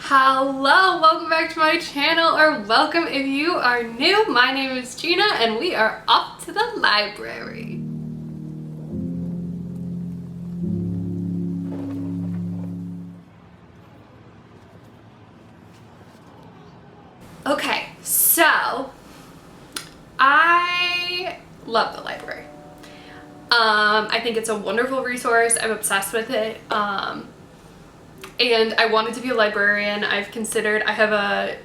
Hello, welcome back to my channel, or welcome if you are new. My name is Gina and we are off to the library. Okay, so I love the library. I think it's a wonderful resource. I'm obsessed with it. And I wanted to be a librarian. I have a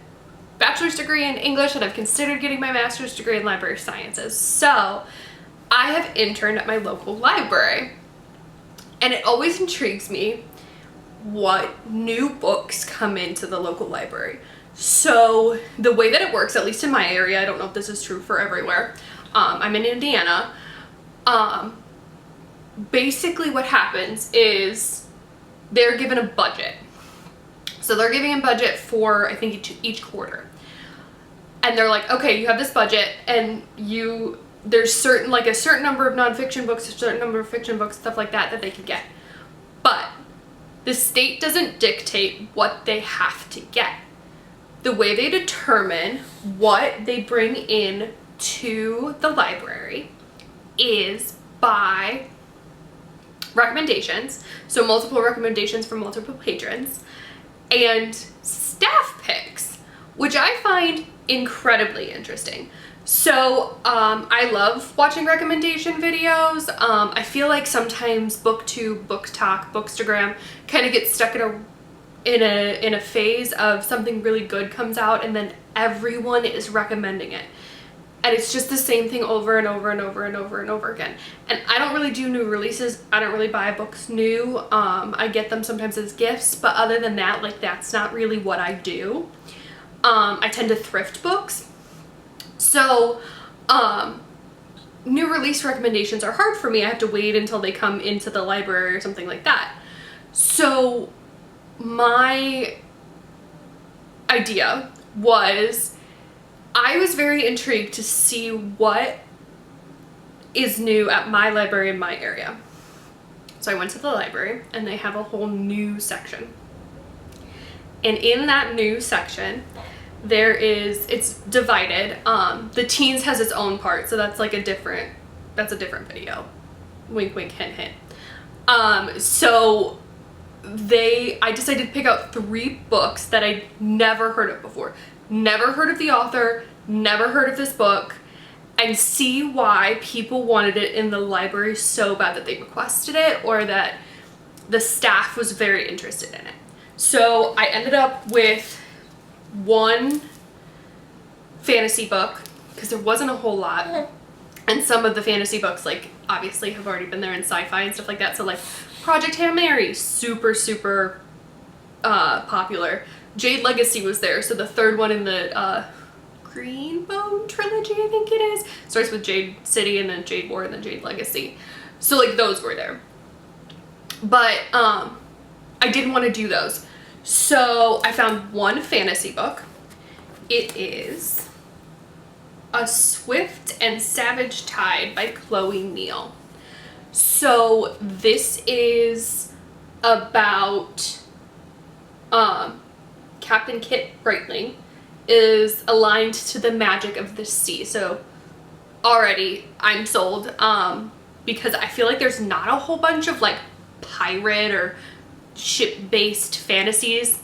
bachelor's degree in English and I've considered getting my master's degree in library sciences. So I have interned at my local library and it always intrigues me what new books come into the local library. So the way that it works, at least in my area, I don't know if this is true for everywhere. I'm in Indiana. Basically what happens is they're given a budget. So they're giving a budget for, I think, each quarter. And they're like, okay, you have this budget and there's a certain number of nonfiction books, a certain number of fiction books, stuff like that they can get. But the state doesn't dictate what they have to get. The way they determine what they bring in to the library is by recommendations, so multiple recommendations from multiple patrons, and staff picks, which I find incredibly interesting. So I love watching recommendation videos. I feel like sometimes BookTube, BookTok, Bookstagram kind of get stuck in a phase of something really good comes out and then everyone is recommending it. And it's just the same thing over and over and over and over and over again. And I don't really do new releases. I don't really buy books new. I get them sometimes as gifts, but other than that, like, that's not really what I do. I tend to thrift books. So new release recommendations are hard for me. I have to wait until they come into the library or something like that. So my idea was, I was very intrigued to see what is new at my library in my area. So I went to the library and they have a whole new section. And in that new section, it's divided. The teens has its own part, so that's a different video. Wink, wink, hint, hint. So I decided to pick out 3 books that I'd never heard of before. Never heard of the author, never heard of this book, and see why people wanted it in the library so bad that they requested it, or that the staff was very interested in it. So I ended up with 1 fantasy book, because there wasn't a whole lot. And some of the fantasy books, like, obviously have already been there in sci-fi and stuff like that. So like Project Hail Mary, super, super popular. Jade Legacy was there, so the 3rd one in the Greenbone trilogy, I think it is. Starts with Jade City and then Jade War and then Jade Legacy. So like those were there. But I didn't want to do those. So I found 1 fantasy book. It is A Swift and Savage Tide by Chloe Neal. So this is about Captain Kit Brightling is aligned to the magic of the sea. So already I'm sold, because I feel like there's not a whole bunch of like pirate or ship-based fantasies,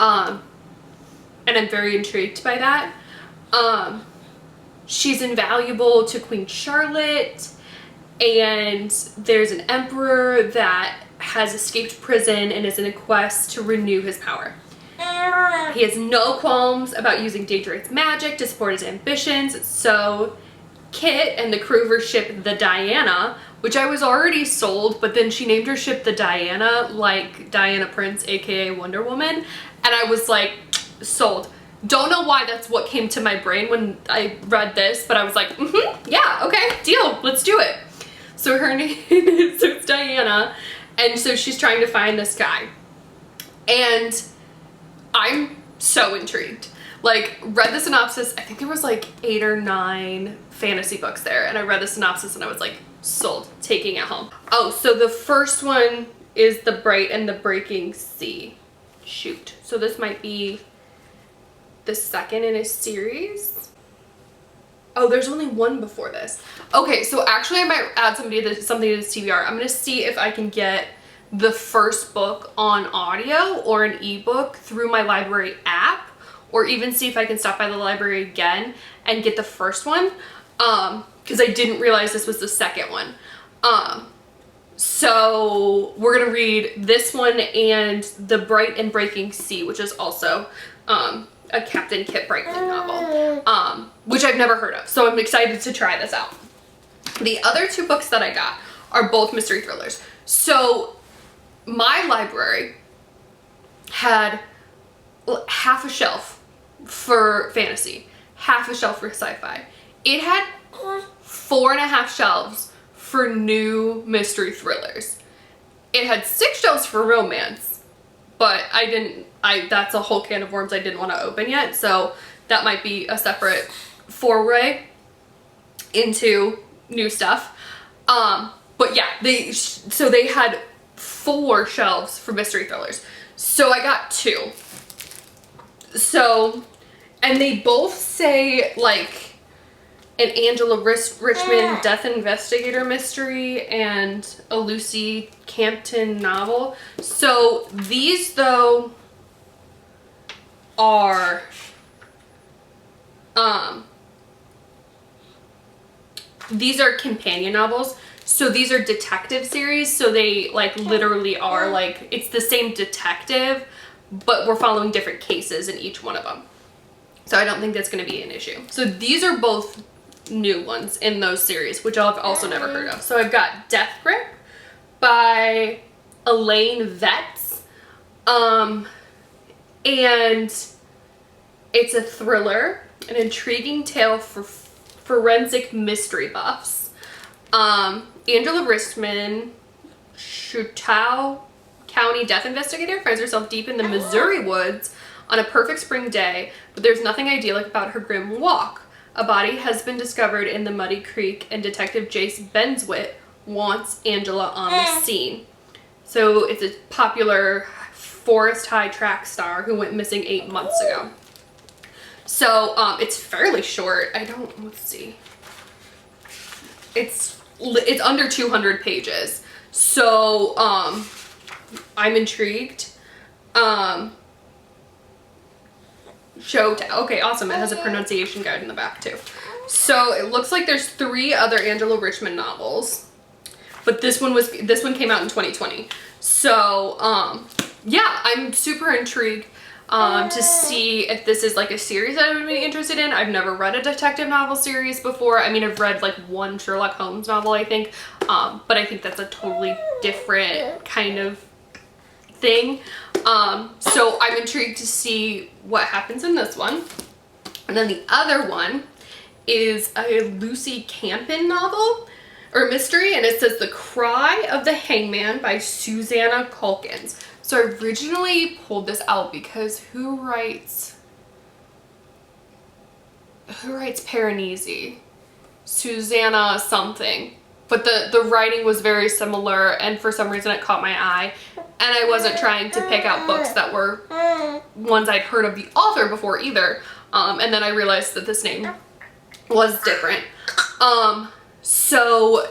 and I'm very intrigued by that. She's invaluable to Queen Charlotte, and there's an emperor that has escaped prison and is in a quest to renew his power. He has no qualms about using Daedric's magic to support his ambitions. So Kit and the crew of her ship, the Diana, which I was already sold, but then she named her ship the Diana, like Diana Prince, aka Wonder Woman, and I was like, sold. Don't know why that's what came to my brain when I read this, but I was like, yeah, okay, deal, let's do it. So her name is Diana, and so she's trying to find this guy. And I'm so intrigued. Like, read the synopsis. I think there was like 8 or 9 fantasy books there, and I read the synopsis and I was like, sold, taking it home. Oh, so the first one is The Bright and the Breaking Sea. shoot. So this might be the second in a series. Oh, there's only one before this. Okay, so actually I might add something to this TBR. I'm gonna see if I can get the first book on audio or an ebook through my library app, or even see if I can stop by the library again and get the first one, because I didn't realize this was the second one. So we're gonna read this one and The Bright and Breaking Sea, which is also a Captain Kip Brightling novel, which I've never heard of, so I'm excited to try this out. The other two books that I got are both mystery thrillers. So my library had half a shelf for fantasy, half a shelf for sci-fi. It had 4.5 shelves for new mystery thrillers. It had 6 shelves for romance, but that's a whole can of worms I didn't want to open yet, so that might be a separate foray into new stuff. But yeah, they had 4 shelves for mystery thrillers. So I got 2. So, and they both say like an Angela Richmond Death Investigator mystery and a Lucy Campton novel. So these though are these are companion novels. So these are detective series, so they like literally are like, it's the same detective, but we're following different cases in each one of them. So I don't think that's going to be an issue. So these are both new ones in those series, which I've also never heard of. So I've got Death Grip by Elaine Vetz. And it's a thriller, an intriguing tale for forensic mystery buffs. Angela Richmond, Choteau County death investigator, finds herself deep in the Missouri woods on a perfect spring day, but there's nothing idyllic about her grim walk. A body has been discovered in the muddy creek, and Detective Jace Benswit wants Angela on the scene. So it's a popular Forest High track star who went missing 8 months ago. So it's fairly short. Let's see. It's under 200 pages. So I'm intrigued. Okay, awesome. It has a pronunciation guide in the back too. So it looks like there's 3 other Angela Richmond novels, but this one came out in 2020. So yeah, I'm super intrigued to see if this is like a series that I would be interested in. I've never read a detective novel series before. I mean, I've read like one Sherlock Holmes novel, I think, but I think that's a totally different kind of thing. So I'm intrigued to see what happens in this one. And then the other one is a Lucy Campton novel or mystery, and it says The Cry of the Hangman by Susanna Calkins. So I originally pulled this out because who writes Piranesi? Susanna something. But the writing was very similar, and for some reason it caught my eye. And I wasn't trying to pick out books that were ones I'd heard of the author before either. And then I realized that this name was different. So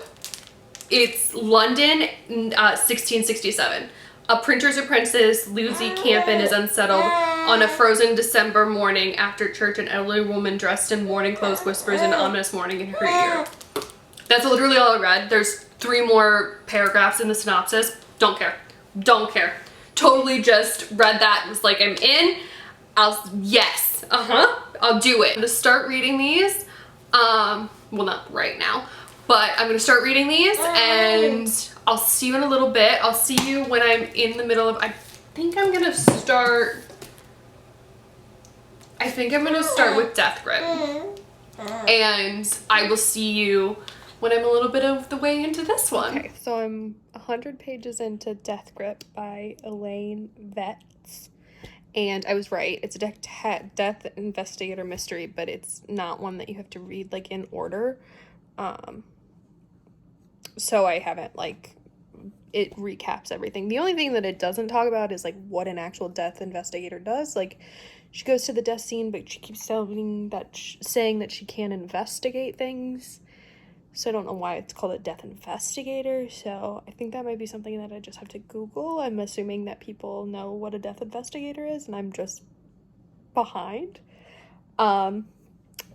it's London, 1667. A printer's apprentice, Lucy Campton, is unsettled on a frozen December morning after church. An elderly woman dressed in mourning clothes whispers an ominous warning in her ear. That's literally all I read. There's 3 more paragraphs in the synopsis. Don't care. Don't care. Totally just read that and was like, I'm in. Yes. I'll do it. I'm gonna start reading these. Well, not right now, but I'm gonna start reading these, and I'll see you in a little bit. I'll see you when I'm in the middle of, I think I'm gonna start with Death Grip. And I will see you when I'm a little bit of the way into this one. Okay, so I'm 100 pages into Death Grip by Elaine Vetz. And I was right, it's a death investigator mystery, but it's not one that you have to read like in order. So I haven't like it recaps everything. The only thing that it doesn't talk about is like what an actual death investigator does. Like, she goes to the death scene, but she keeps saying that she can't investigate things. So I don't know why it's called a death investigator. So I think that might be something that I just have to Google. I'm assuming that people know what a death investigator is, and I'm just behind.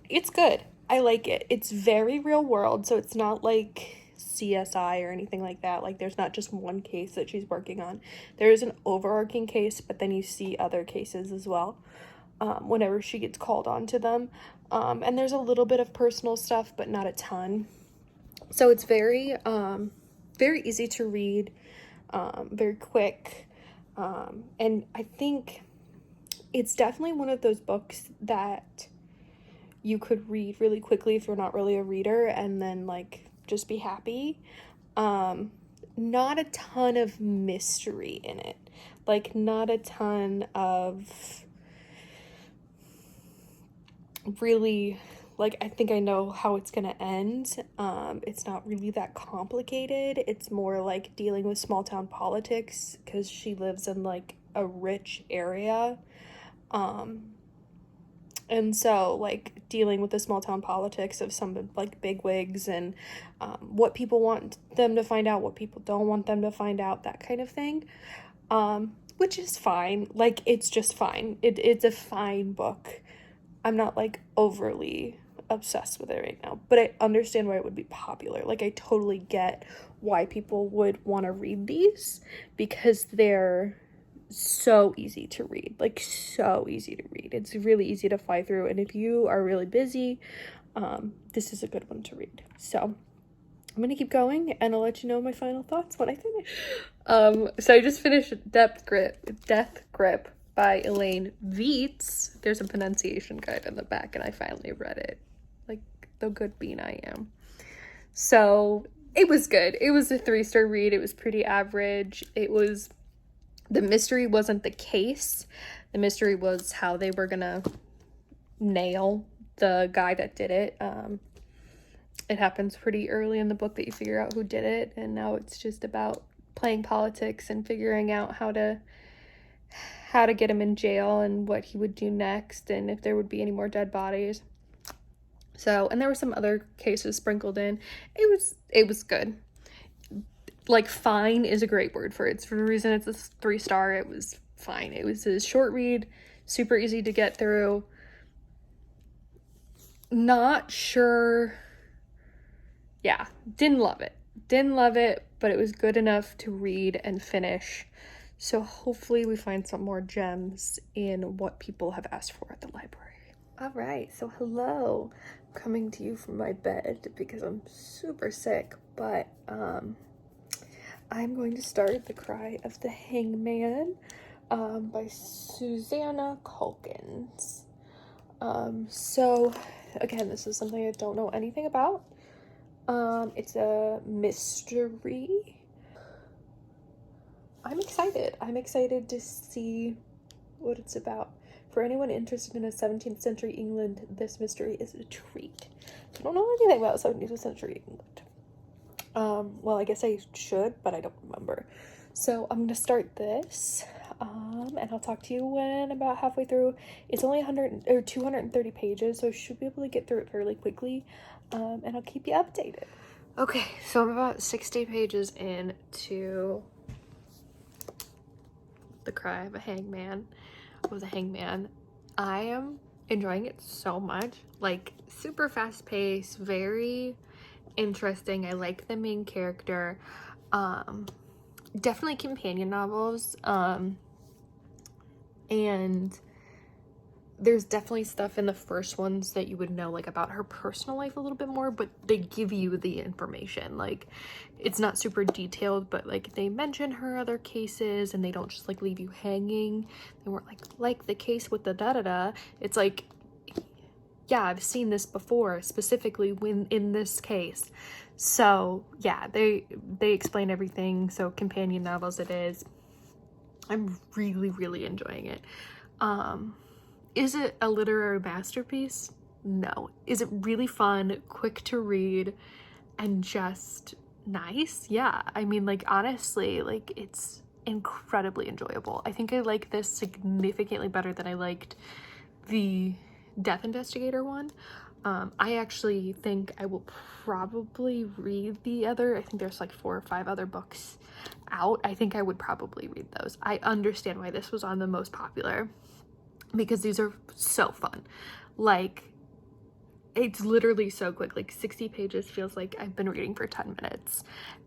It's good. I like it. It's very real world, so it's not like CSI or anything like that. Like, there's not just one case that she's working on. There is an overarching case, but then you see other cases as well, whenever she gets called on to them. And there's a little bit of personal stuff, but not a ton. So it's very easy to read, very quick. And I think it's definitely one of those books that you could read really quickly if you're not really a reader, and then like just be happy. Not a ton of mystery in it, like not a ton of really, like, I think I know how it's gonna end. It's not really that complicated. It's more like dealing with small town politics, because she lives in like a rich area. And so, like, dealing with the small town politics of some, like, bigwigs and what people want them to find out, what people don't want them to find out, that kind of thing, which is fine. Like, it's just fine. It's a fine book. I'm not, like, overly obsessed with it right now, but I understand why it would be popular. Like, I totally get why people would want to read these, because they're so easy to read, like so easy to read. It's really easy to fly through, and if you are really busy, this is a good one to read. So I'm gonna keep going, and I'll let you know my final thoughts when I finish. So I just finished Death Grip by Elaine Viets. There's a pronunciation guide in the back, and I finally read it, like the good bean I am. So it was good. It was a 3-star read. It was pretty average. The mystery wasn't the case. The mystery was how they were gonna nail the guy that did it. It happens pretty early in the book that you figure out who did it, and now it's just about playing politics and figuring out how to get him in jail and what he would do next, and if there would be any more dead bodies. So, and there were some other cases sprinkled in. It was good. Like, fine is a great word for it. It's for the reason it's a 3-star. It was fine. It was a short read, super easy to get through. Not sure. Yeah, didn't love it, but it was good enough to read and finish. So hopefully we find some more gems in what people have asked for at the library. All right, so hello. I'm coming to you from my bed because I'm super sick, but I'm going to start The Cry of the Hangman by Susanna Calkins. So, again, this is something I don't know anything about. It's a mystery. I'm excited to see what it's about. For anyone interested in a 17th century England, this mystery is a treat. I don't know anything about 17th century England. Well, I guess I should, but I don't remember. So I'm gonna start this, and I'll talk to you when about halfway through. It's only 230 pages, so I should be able to get through it fairly quickly, and I'll keep you updated. Okay, so I'm about 60 pages into The Cry of a Hangman. I am enjoying it so much. Like, super fast paced, very interesting. I like the main character. Definitely companion novels, and there's definitely stuff in the first ones that you would know, like, about her personal life a little bit more, but they give you the information. Like, it's not super detailed, but like they mention her other cases, and they don't just like leave you hanging. They weren't like the case with the da-da-da. It's like, yeah, I've seen this before, specifically when in this case. So yeah, they explain everything. So companion novels it is. I'm really enjoying it. Is it a literary masterpiece? No. Is it really fun, quick to read, and just nice. Yeah, I mean, like, honestly, like, it's incredibly enjoyable. I think I like this significantly better than I liked the Death Investigator one. I actually think I will probably read the other. I think there's like 4 or 5 other books out. I think I would probably read those. I understand why this was on the most popular, because these are so fun. Like, it's literally so quick. Like, 60 pages feels like I've been reading for 10 minutes.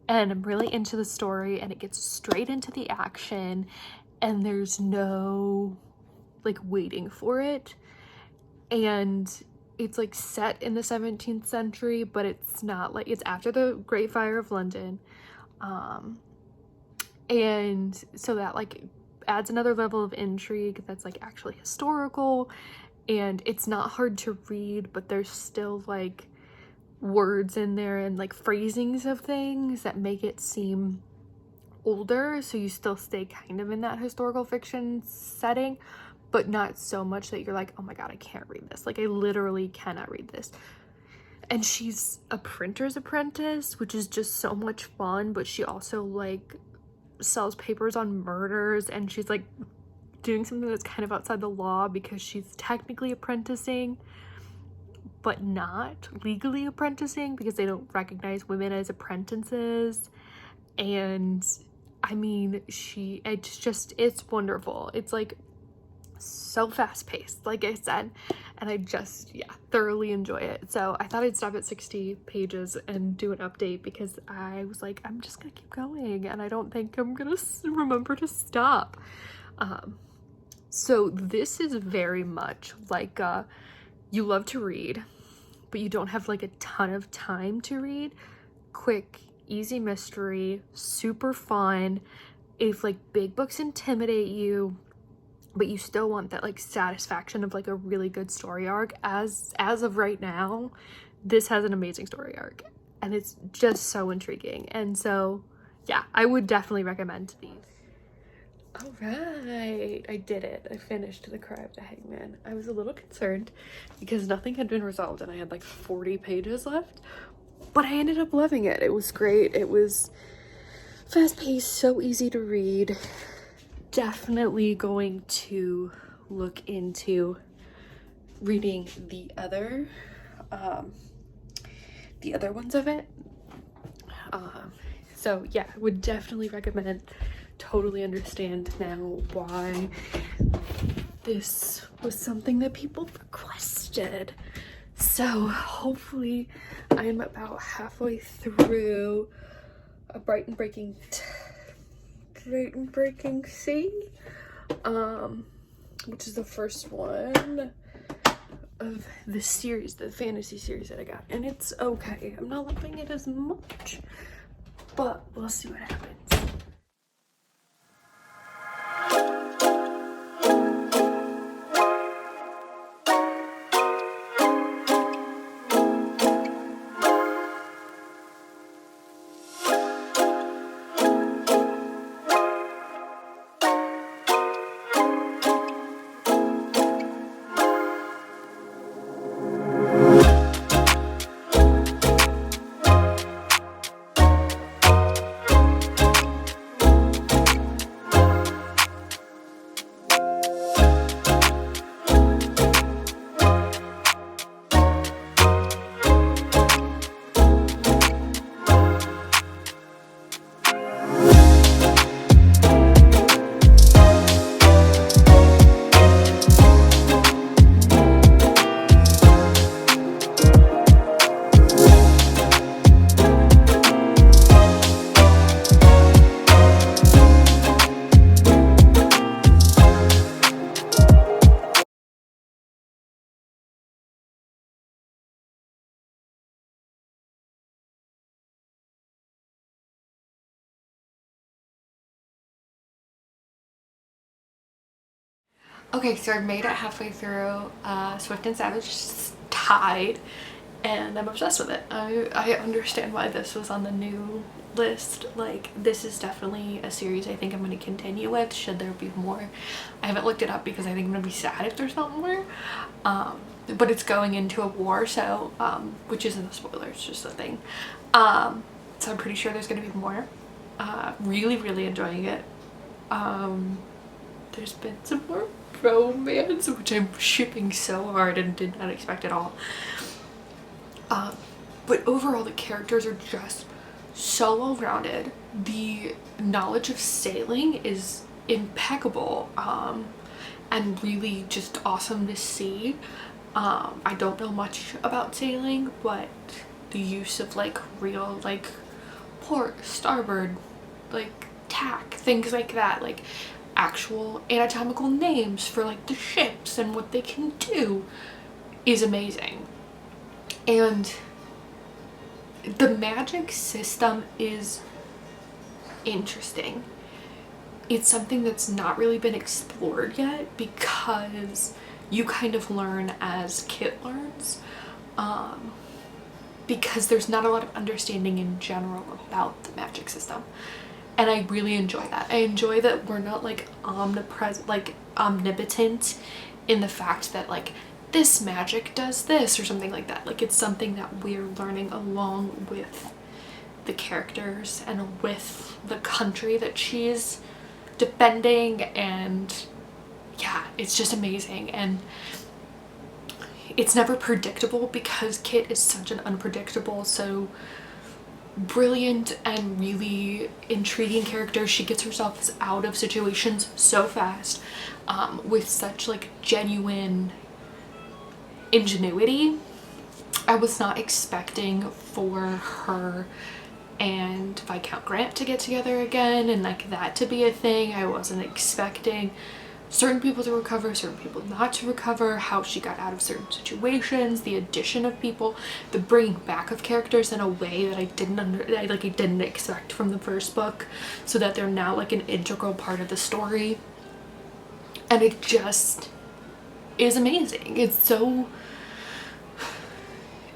And I'm really into the story, and it gets straight into the action, and there's no like waiting for it. And it's like set in the 17th century, but it's not, like, it's after the Great Fire of London. And so that like adds another level of intrigue that's like actually historical, and it's not hard to read, but there's still like words in there and like phrasings of things that make it seem older, so you still stay kind of in that historical fiction setting, but not so much that you're like, oh my god, I can't read this. Like, I literally cannot read this. And she's a printer's apprentice, which is just so much fun, but she also like sells papers on murders, and she's like doing something that's kind of outside the law because she's technically apprenticing but not legally apprenticing because they don't recognize women as apprentices. And I mean, it's wonderful. It's like so fast paced, like I said, and I just, yeah, thoroughly enjoy it. So I thought I'd stop at 60 pages and do an update because I was like, I'm just gonna keep going and I don't think I'm gonna remember to stop. So this is very much like you love to read, but you don't have like a ton of time to read. Quick, easy mystery, super fun. If like big books intimidate you, but you still want that like satisfaction of like a really good story arc, as of right now, this has an amazing story arc and it's just so intriguing. And so yeah, I would definitely recommend these. All right, I did it. I finished The Cry of the Hangman. I was a little concerned because nothing had been resolved and I had like 40 pages left, but I ended up loving it. It was great. It was fast-paced, so easy to read. Definitely going to look into reading the other ones of it. So yeah, I would definitely recommend. Totally understand now why this was something that people requested. So hopefully I'm about halfway through A Bright and Breaking Sea, which is the first one of the series, the fantasy series that I got, and it's okay. I'm not loving it as much, but we'll see what happens. Okay, so I made it halfway through. Swift and Savage is tied, and I'm obsessed with it. I understand why this was on the new list. Like, this is definitely a series I think I'm going to continue with, should there be more. I haven't looked it up because I think I'm going to be sad if there's not more. But it's going into a war, so, which isn't a spoiler, it's just a thing. so I'm pretty sure there's gonna be more. Really enjoying it. There's been some more romance, which I'm shipping so hard and did not expect at all. But overall the characters are just so well rounded. The knowledge of sailing is impeccable, and really just awesome to see. I don't know much about sailing, but the use of like real like port, starboard, like tack, things like that, like actual anatomical names for like the ships and what they can do is amazing. And the magic system is interesting. It's something that's not really been explored yet because you kind of learn as Kit learns, because there's not a lot of understanding in general about the magic system. And I really enjoy that. I enjoy that we're not like omnipresent, like omnipotent in the fact that like this magic does this or something like that. Like it's something that we're learning along with the characters and with the country that she's defending, and yeah, it's just amazing. And it's never predictable because Kit is such an unpredictable, so brilliant and really intriguing character. She gets herself out of situations so fast, with such like genuine ingenuity. I was not expecting for her and Viscount Grant to get together again and like that to be a thing. I wasn't expecting certain people to recover, certain people not to recover, how she got out of certain situations, the addition of people, the bringing back of characters in a way that I didn't expect from the first book, so that they're now like an integral part of the story. And it just is amazing. It's so,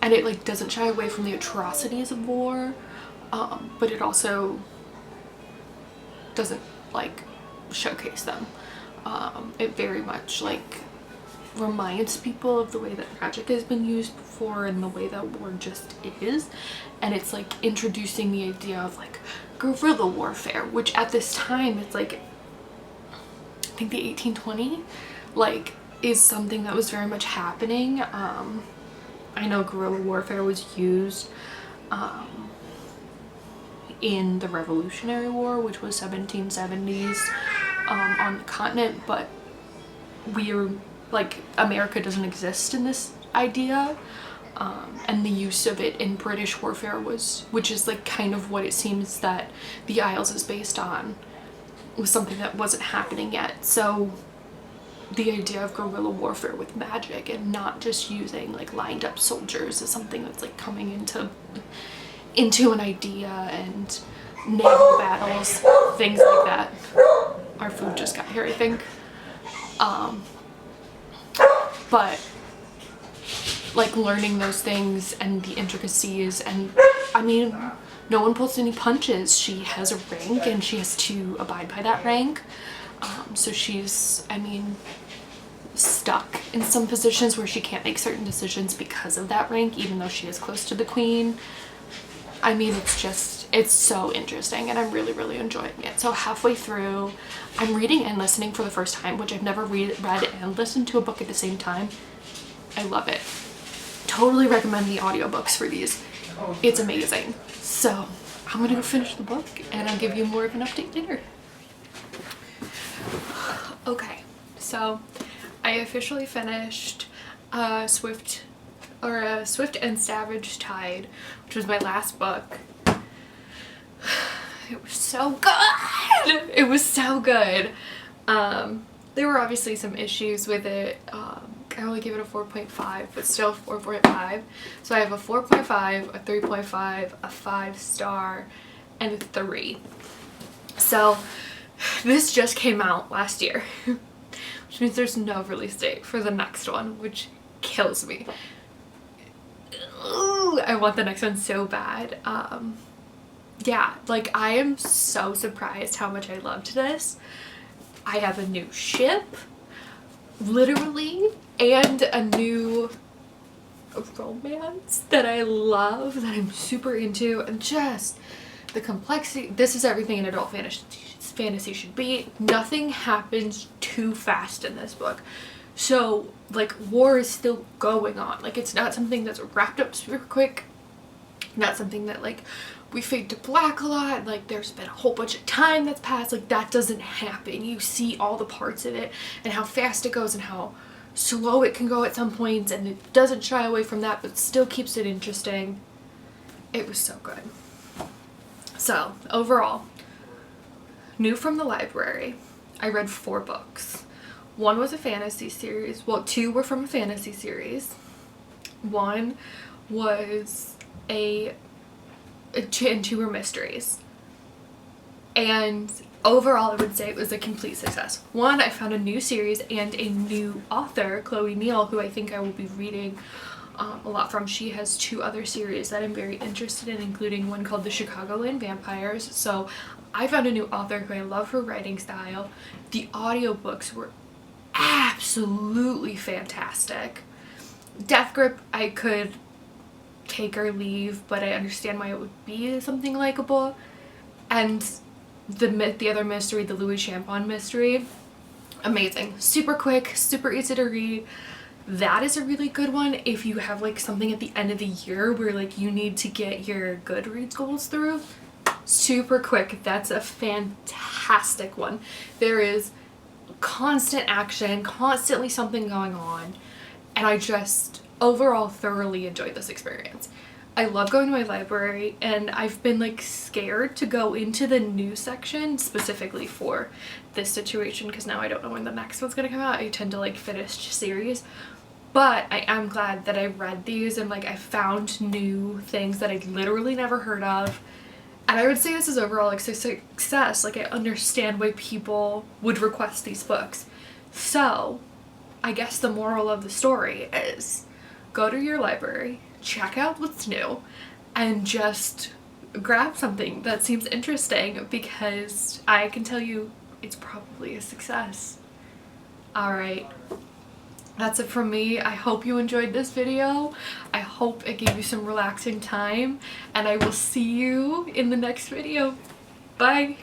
and it like doesn't shy away from the atrocities of war, but it also doesn't like showcase them. It very much like reminds people of the way that magic has been used before and the way that war just is. And it's like introducing the idea of like guerrilla warfare, which at this time it's like, I think the 1820 like is something that was very much happening. I know guerrilla warfare was used in the Revolutionary War, which was 1770s, on the continent, but we're like, America doesn't exist in this idea, and the use of it in British warfare was, which is like kind of what it seems that the Isles is based on, was something that wasn't happening yet. So the idea of guerrilla warfare with magic and not just using like lined up soldiers is something that's like coming into an idea, and naval battles, things like that. Our food just got here, I think. But like learning those things and the intricacies, and I mean, no one pulls any punches. She has a rank and she has to abide by that rank. So she's, I mean, stuck in some positions where she can't make certain decisions because of that rank, even though she is close to the queen. I mean, it's just, it's so interesting, and I'm really enjoying it. So halfway through, I'm reading and listening for the first time, which I've never read and listened to a book at the same time. I love it. Totally recommend the audiobooks for these. It's amazing. So I'm gonna go finish the book and I'll give you more of an update later. Okay, so I officially finished Swift and Savage Tide, which was my last book. It was so good! It was so good. There were obviously some issues with it. I only gave it a 4.5, but still 4.5. So I have a 4.5, a 3.5, a 5-star, and a 3. So this just came out last year, which means there's no release date for the next one, which kills me. Ooh, I want the next one so bad. Yeah, like I am so surprised how much I loved this. I have a new ship, literally, and a new romance that I love, that I'm super into, and just the complexity. This is everything an adult fantasy should be. Nothing happens too fast in this book. So like war is still going on. Like it's not something that's wrapped up super quick. Not something that like we fade to black a lot. Like there's been a whole bunch of time that's passed. Like that doesn't happen. You see all the parts of it and how fast it goes and how slow it can go at some points, and it doesn't shy away from that but still keeps it interesting. It was so good. So overall, new from the library, I read 4 books. 1 was a fantasy series. Well, 2 were from a fantasy series. 1 was and 2 were mysteries. And overall, I would say it was a complete success. 1, I found a new series and a new author, Chloe Neal, who I think I will be reading a lot from. She has 2 other series that I'm very interested in, including one called The Chicagoland Vampires. So I found a new author who I love her writing style. The audiobooks were absolutely fantastic. Death Grip, I could take or leave, but I understand why it would be something likable. And the other mystery, the Louis Champon mystery, amazing. Super quick, super easy to read. That is a really good one if you have like something at the end of the year where like you need to get your Goodreads goals through. Super quick. That's a fantastic one. There is constant action, constantly something going on, and I just overall thoroughly enjoyed this experience. I love going to my library, and I've been like scared to go into the new section specifically for this situation because now I don't know when the next one's gonna come out. I tend to like finish series, but I am glad that I read these and like I found new things that I'd literally never heard of. And I would say this is overall like success. Like I understand why people would request these books. So I guess the moral of the story is go to your library, check out what's new, and just grab something that seems interesting because I can tell you it's probably a success. Alright, that's it from me. I hope you enjoyed this video. I hope it gave you some relaxing time, and I will see you in the next video. Bye!